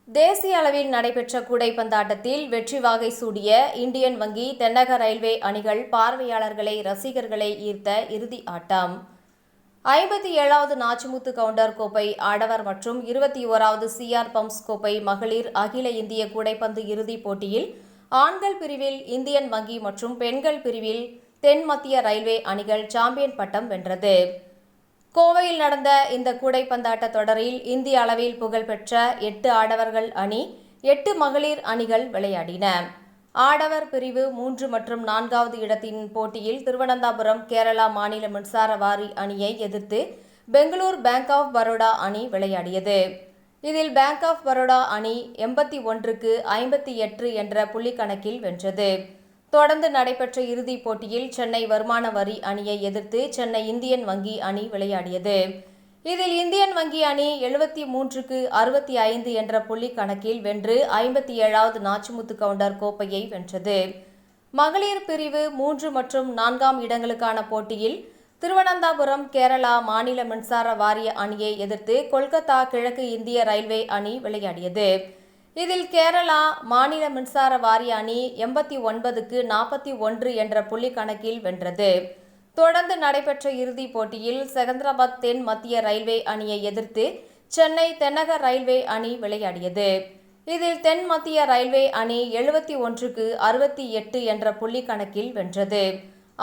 தேசிய அளவில் நடைபெற்ற கூடைப்பந்தாட்டத்தில் வெற்றி வாகை சூடிய இந்தியன் வங்கி, தென்னக ரயில்வே அணிகள் பார்வையாளர்களை, ரசிகர்களை ஈர்த்த இறுதி ஆட்டம். 57வது நாச்சிமுத்து கவுண்டர் கோப்பை ஆடவர் மற்றும் 21வது சிஆர் பம்ப்ஸ் கோப்பை மகளிர் அகில இந்திய கூடைப்பந்து இறுதிப் போட்டியில் ஆண்கள் பிரிவில் இந்தியன் வங்கி மற்றும் பெண்கள் பிரிவில் தென் மத்திய ரயில்வே அணிகள் சாம்பியன் பட்டம் வென்றது. கோவையில் நடந்த இந்த கூடைப்பந்தாட்ட தொடரில் இந்திய அளவில் புகழ்பெற்ற 8 ஆடவர்கள் அணி, 8 மகளிர் அணிகள் விளையாடின. ஆடவர் பிரிவு 3 மற்றும் 4வது இடத்தின் போட்டியில் திருவனந்தபுரம் கேரளா மாநில மின்சார வாரி அணியை எதிர்த்து பெங்களூர் பேங்க் ஆஃப் பரோடா அணி விளையாடியது. இதில் பேங்க் ஆஃப் பரோடா அணி 81க்கு 58 என்ற புள்ளிக்கணக்கில் வென்றது. தொடர்ந்து நடைபெற்ற இறுதிப் போட்டியில் சென்னை வருமான வரி அணியை எதிர்த்து சென்னை இந்தியன் வங்கி அணி விளையாடியது. இதில் இந்தியன் வங்கி அணி 73க்கு 65 என்ற புள்ளி கணக்கில் வென்று 57வது நாச்சிமுத்து கவுண்டர் கோப்பையை வென்றது. மகளிர் பிரிவு 3 மற்றும் 4ஆம் இடங்களுக்கான போட்டியில் திருவனந்தபுரம் கேரளா மாநில மின்சார வாரிய அணியை எதிர்த்து கொல்கத்தா கிழக்கு இந்திய ரயில்வே அணி விளையாடியது. இதில் கேரளா மாநில மின்சார வாரிய அணி 89க்கு 41 என்ற புள்ளி கணக்கில் வென்றது. தொடர்ந்து நடைபெற்ற இறுதிப் போட்டியில் செகந்திராபாத் தென் மத்திய ரயில்வே அணியை எதிர்த்து சென்னை தென்னக ரயில்வே அணி விளையாடியது. இதில் தென் மத்திய ரயில்வே அணி 71க்கு 68 என்ற புள்ளி கணக்கில் வென்றது.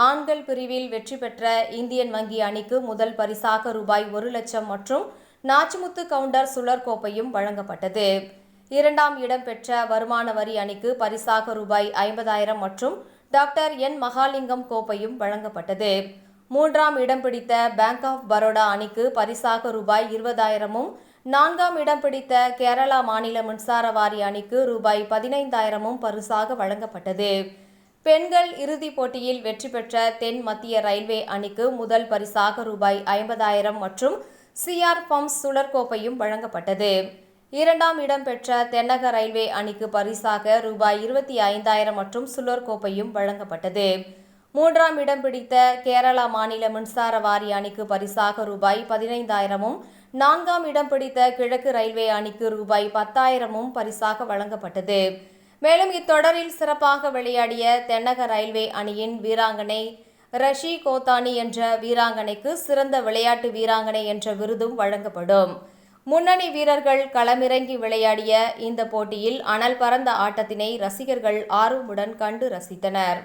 ஆண்கள் பிரிவில் வெற்றி பெற்ற இந்தியன் வங்கி அணிக்கு முதல் பரிசாக ரூபாய் 1 லட்சம் மற்றும் நாச்சிமுத்து கவுண்டர் சுழற் கோப்பையும் வழங்கப்பட்டது. 2ஆம் இடம் பெற்ற வருமான வரி அணிக்கு பரிசாக ரூபாய் 50,000 மற்றும் டாக்டர் என் மகாலிங்கம் கோப்பையும் வழங்கப்பட்டது. 3ஆம் இடம் பிடித்த பேங்க் ஆஃப் பரோடா அணிக்கு பரிசாக ரூபாய் 20,000மும், 4ஆம் இடம் பிடித்த கேரளா மாநில மின்சார வாரிய அணிக்கு ரூபாய் 15,000மும் பரிசாக வழங்கப்பட்டது. பெண்கள் இறுதிப் போட்டியில் வெற்றி பெற்ற தென் மத்திய ரயில்வே அணிக்கு முதல் பரிசாக ரூபாய் 50,000 மற்றும் சிஆர் பம்ப்ஸ் சுழற்கோப்பையும் வழங்கப்பட்டது. 2ஆம் இடம் பெற்ற தென்னக ரயில்வே அணிக்கு பரிசாக ரூபாய் 25,000 மற்றும் சுழற் கோப்பையும் வழங்கப்பட்டது. 3ஆம் இடம் பிடித்த கேரளா மாநில மின்சார வாரிய அணிக்கு பரிசாக ரூபாய் 15,000மும், 4ஆம் இடம் பிடித்த கிழக்கு ரயில்வே அணிக்கு ரூபாய் 10,000மும் பரிசாக வழங்கப்பட்டது. மேலும் இத்தொடரில் சிறப்பாக விளையாடிய தென்னக ரயில்வே அணியின் வீராங்கனை ரஷி கோத்தானி என்ற வீராங்கனைக்கு சிறந்த விளையாட்டு வீராங்கனை என்ற விருதும் வழங்கப்படும். முன்னணி வீரர்கள் களமிறங்கி விளையாடிய இந்த போட்டியில் அனல் பறந்த ஆட்டத்தினை ரசிகர்கள் ஆர்வமுடன் கண்டு ரசித்தனர்.